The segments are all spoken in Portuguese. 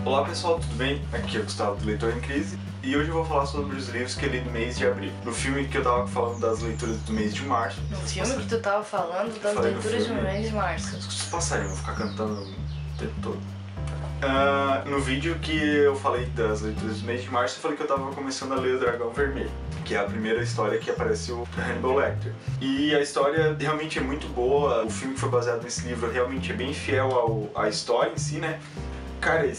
Olá pessoal, tudo bem? Aqui é o Gustavo do Leitor em Crise e hoje eu vou falar sobre os livros que eu li no mês de abril. No filme que eu tava falando das leituras do mês de março. No filme que tu tava falando das leituras do mês de março. Os passarinhos, vou ficar cantando o tempo todo. No vídeo que eu falei das leituras do mês de março, eu falei que eu tava começando a ler O Dragão Vermelho, que é a primeira história que aparece o Hannibal Lecter. E a história realmente é muito boa, o filme que foi baseado nesse livro realmente é bem fiel à história em si, né? Cara,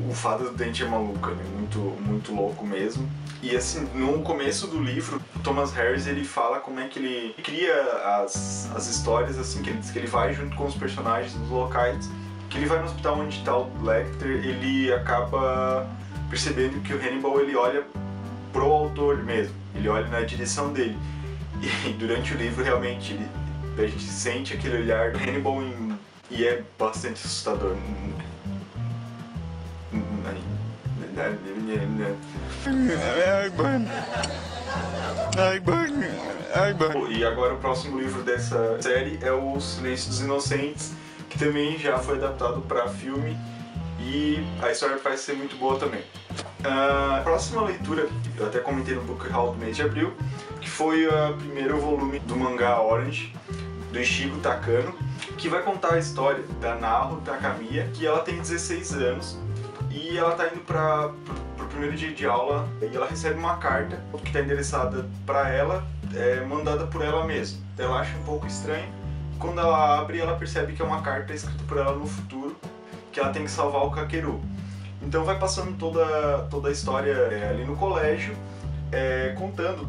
o Fada do Dente é maluca, né? Muito louco mesmo. E assim, no começo do livro, o Thomas Harris ele fala como é que ele cria as histórias, assim, que ele diz que ele vai junto com os personagens nos locais, que ele vai no hospital onde está o Lecter, ele acaba percebendo que o Hannibal ele olha pro autor mesmo, ele olha na direção dele. E durante o livro realmente a gente sente aquele olhar do Hannibal e é bastante assustador. E agora o próximo livro dessa série é O Silêncio dos Inocentes, que também já foi adaptado para filme e a história parece ser muito boa também. A próxima leitura, eu até comentei no Book Haul do mês de abril, que foi o primeiro volume do mangá Orange, do Ichigo Takano, que vai contar a história da Naho Takamiya, que ela tem 16 anos e ela está indo para o primeiro dia de aula e ela recebe uma carta que está endereçada para ela, mandada por ela mesma. Ela acha um pouco estranho. Quando ela abre, ela percebe que é uma carta escrita por ela no futuro, que ela tem que salvar o Kakeru. Então vai passando toda a história ali no colégio, contando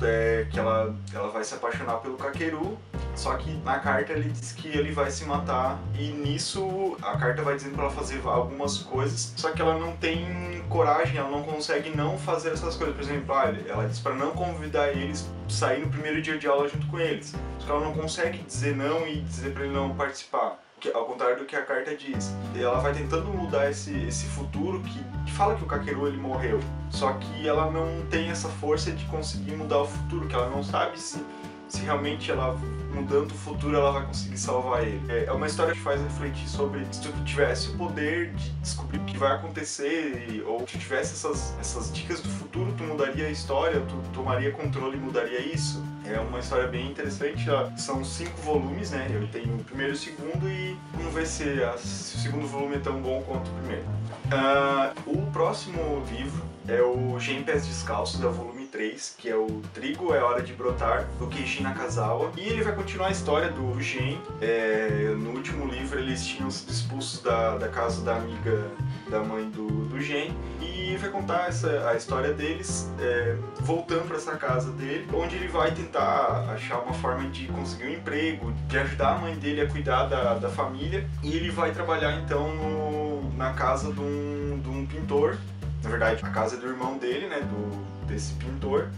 que ela vai se apaixonar pelo Kakeru, só que na carta ele diz que ele vai se matar e nisso a carta vai dizendo para ela fazer algumas coisas, só que ela não tem coragem, ela não consegue não fazer essas coisas. Por exemplo, ela diz para não convidar eles a sair no primeiro dia de aula junto com eles, só que ela não consegue dizer não e dizer para ele não participar. Ao contrário do que a carta diz. Ela vai tentando mudar esse futuro que fala que o Kakeru ele morreu, só que ela não tem essa força de conseguir mudar o futuro, que ela não sabe se realmente ela mudando o futuro ela vai conseguir salvar ele. É uma história que faz refletir sobre se tu tivesse o poder de descobrir o que vai acontecer ou se tu tivesse essas dicas do futuro, tu mudaria a história, tu tomaria controle e mudaria isso. É uma história bem interessante, são 5 volumes, né? Eu tenho o primeiro e o segundo e vamos ver se o segundo volume é tão bom quanto o primeiro. O próximo livro é o Gen Pés Descalços, é o volume 3, que é o Trigo é Hora de Brotar, do Keiichi Nakazawa. E ele vai continuar a história do Gen. No último livro eles tinham sido expulsos da casa da amiga da mãe do Gen. E vai contar a história deles voltando para essa casa dele, onde ele vai tentar achar uma forma de conseguir um emprego, de ajudar a mãe dele a cuidar da família. E ele vai trabalhar então na casa de um pintor. Na verdade, a casa é do irmão dele, né, desse pintor,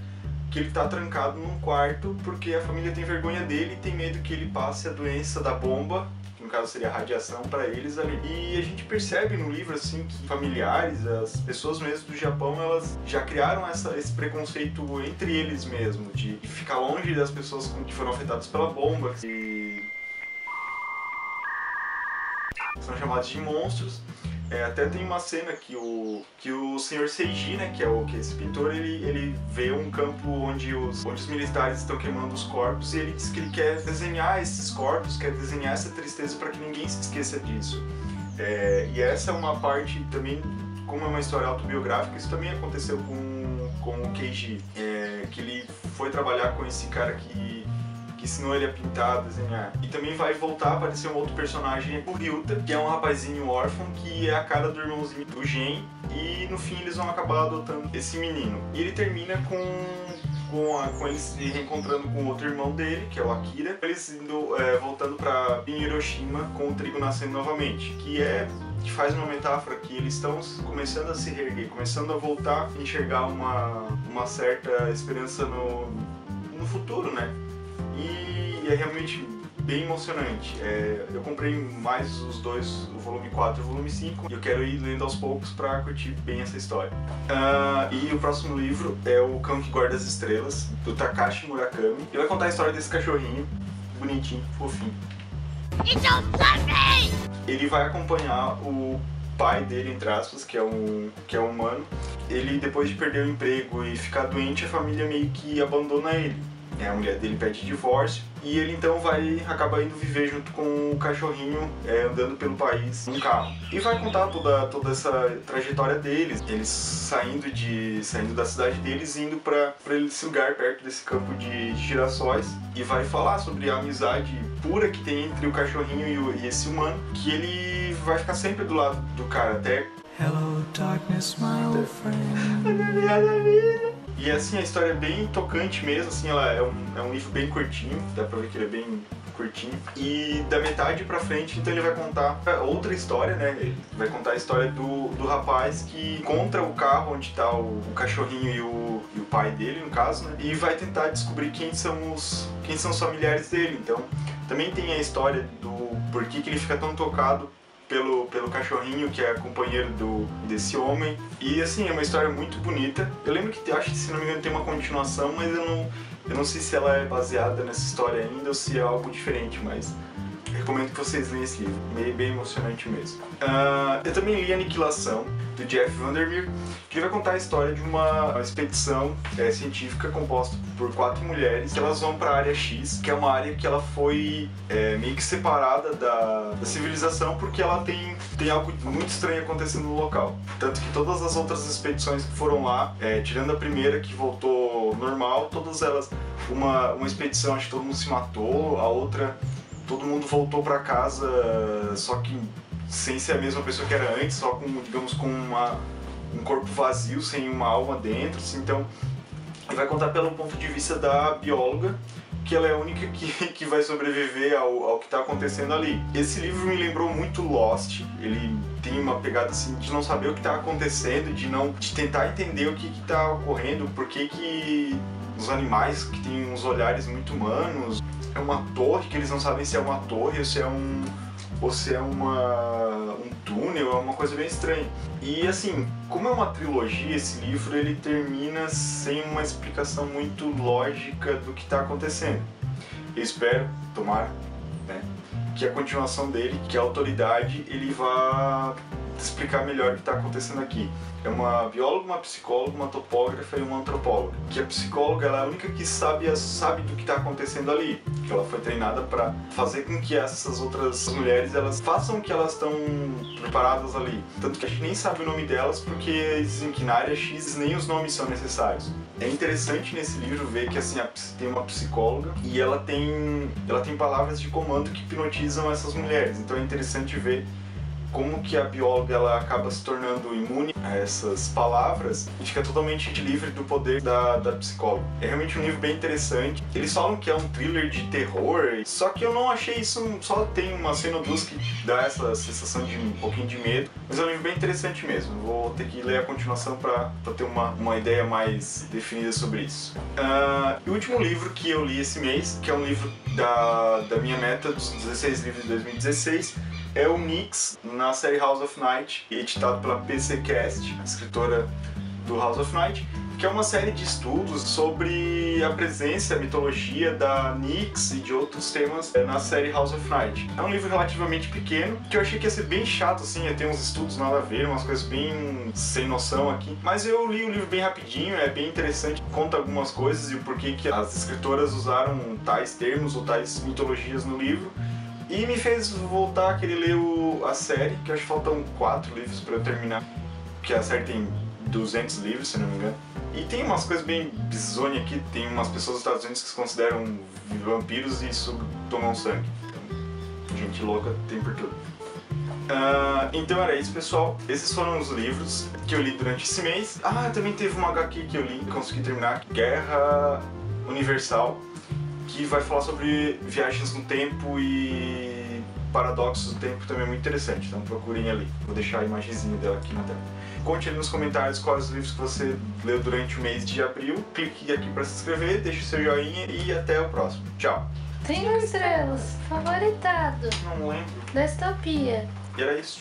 que ele tá trancado num quarto porque a família tem vergonha dele e tem medo que ele passe a doença da bomba, que no caso seria a radiação para eles ali. E a gente percebe no livro assim que familiares, as pessoas mesmo do Japão, elas já criaram esse preconceito entre eles mesmo, de ficar longe das pessoas que foram afetadas pela bomba, e são chamados de monstros. Até tem uma cena que o Sr. Seiji, né, que é esse pintor, ele vê um campo onde os militares estão queimando os corpos e ele diz que ele quer desenhar esses corpos, quer desenhar essa tristeza para que ninguém se esqueça disso. E essa é uma parte também, como é uma história autobiográfica, isso também aconteceu com o Keiji, que ele foi trabalhar com esse cara que ensinou ele a pintar, a desenhar. E também vai voltar a aparecer um outro personagem, o Ryuta, que é um rapazinho órfão, que é a cara do irmãozinho do Gen, e no fim eles vão acabar adotando esse menino. E ele termina com eles se reencontrando com o outro irmão dele, que é o Akira, eles voltando para Hiroshima com o trigo nascendo novamente, que faz uma metáfora que eles estão começando a se reerguer, começando a voltar a enxergar uma certa esperança no futuro, né? E é realmente bem emocionante. Eu comprei mais os dois, o volume 4 e o volume 5, e eu quero ir lendo aos poucos para curtir bem essa história. E o próximo livro é O Cão que Guarda as Estrelas, do Takashi Murakami. Ele vai contar a história desse cachorrinho, bonitinho, fofinho. Ele vai acompanhar o pai dele, entre aspas, que é um humano, ele, depois de perder o emprego e ficar doente, a família meio que abandona ele. A mulher dele pede divórcio e ele então acaba indo viver junto com o cachorrinho, andando pelo país num carro. E vai contar toda essa trajetória deles, eles saindo da cidade deles e indo para esse lugar perto desse campo de girassóis, e vai falar sobre a amizade pura que tem entre o cachorrinho e esse humano, que ele vai ficar sempre do lado do cara até... Hello, darkness, my old friend. E assim, a história é bem tocante mesmo, assim, ela é um livro bem curtinho, dá pra ver que ele é bem curtinho. E da metade pra frente, então ele vai contar outra história, né? Ele vai contar a história do rapaz que encontra o carro onde tá o cachorrinho e o pai dele, no caso, né? E vai tentar descobrir quem são os familiares dele. Então, também tem a história do porquê que ele fica tão tocado pelo cachorrinho, que é companheiro desse homem. E assim, é uma história muito bonita. Eu lembro que, acho que, se não me engano, tem uma continuação, mas eu não sei se ela é baseada nessa história ainda ou se é algo diferente, mas recomendo que vocês leiam esse livro, bem emocionante mesmo. Eu também li Aniquilação, do Jeff Vandermeer, que vai contar a história de uma expedição científica composta por 4 mulheres, que elas vão para a área X, que é uma área que ela foi meio que separada da civilização, porque ela tem algo muito estranho acontecendo no local. Tanto que todas as outras expedições que foram lá, tirando a primeira que voltou normal, todas elas, uma expedição acho que todo mundo se matou, a outra todo mundo voltou para casa, só que sem ser a mesma pessoa que era antes, só com, digamos, com um corpo vazio, sem uma alma dentro, assim. Então, ele vai contar pelo ponto de vista da bióloga, que ela é a única que vai sobreviver ao que está acontecendo ali. Esse livro me lembrou muito Lost. Ele tem uma pegada assim de não saber o que está acontecendo, de tentar entender o que está ocorrendo, por que os animais que têm uns olhares muito humanos, é uma torre que eles não sabem se é uma torre ou se é um túnel, é uma coisa bem estranha. E assim, como é uma trilogia, esse livro ele termina sem uma explicação muito lógica do que está acontecendo. Eu espero, tomara, né, que a continuação dele, que a autoridade, ele vá explicar melhor o que está acontecendo aqui. É uma bióloga, uma psicóloga, uma topógrafa e uma antropóloga. Que a psicóloga ela é a única que sabe do que está acontecendo ali. Que ela foi treinada para fazer com que essas outras mulheres elas façam o que elas estão preparadas ali. Tanto que a gente nem sabe o nome delas porque dizem que na área X nem os nomes são necessários. É interessante nesse livro ver que assim tem uma psicóloga e ela tem palavras de comando que hipnotizam essas mulheres. Então é interessante ver como que a bióloga ela acaba se tornando imune a essas palavras e fica totalmente livre do poder da psicóloga. É realmente um livro bem interessante. Eles falam que é um thriller de terror, só que eu não achei isso, só tem uma cena ou duas que dá essa sensação de um pouquinho de medo, mas é um livro bem interessante mesmo. Vou ter que ler a continuação para ter uma ideia mais definida sobre isso. E o último livro que eu li esse mês, que é um livro da minha meta dos 16 livros de 2016, é o Nyx, na série House of Night, editado pela PCcast, a escritora do House of Night, que é uma série de estudos sobre a presença, a mitologia da Nyx e de outros temas na série House of Night. É um livro relativamente pequeno, que eu achei que ia ser bem chato, assim, ia ter uns estudos nada a ver, umas coisas bem sem noção aqui, mas eu li o livro bem rapidinho, é bem interessante, conta algumas coisas e o porquê que as escritoras usaram tais termos ou tais mitologias no livro. E me fez voltar a querer ler a série, que eu acho que faltam 4 livros para eu terminar, porque a série tem 200 livros, se não me engano. E tem umas coisas bem bizonhas aqui, tem umas pessoas dos Estados Unidos que se consideram vampiros e tomam sangue. Então, gente louca tem por tudo. Então era isso, pessoal. Esses foram os livros que eu li durante esse mês. Também teve uma HQ que eu li e consegui terminar, Guerra Universal, que vai falar sobre viagens no tempo e paradoxos do tempo, também é muito interessante, então procurem ali. Vou deixar a imagenzinha dela aqui na tela. Conte ali nos comentários quais os livros que você leu durante o mês de abril. Clique aqui para se inscrever, deixe o seu joinha e até o próximo. Tchau! 5 estrelas, favoritado. Não lembro. Dystopia. E era isso.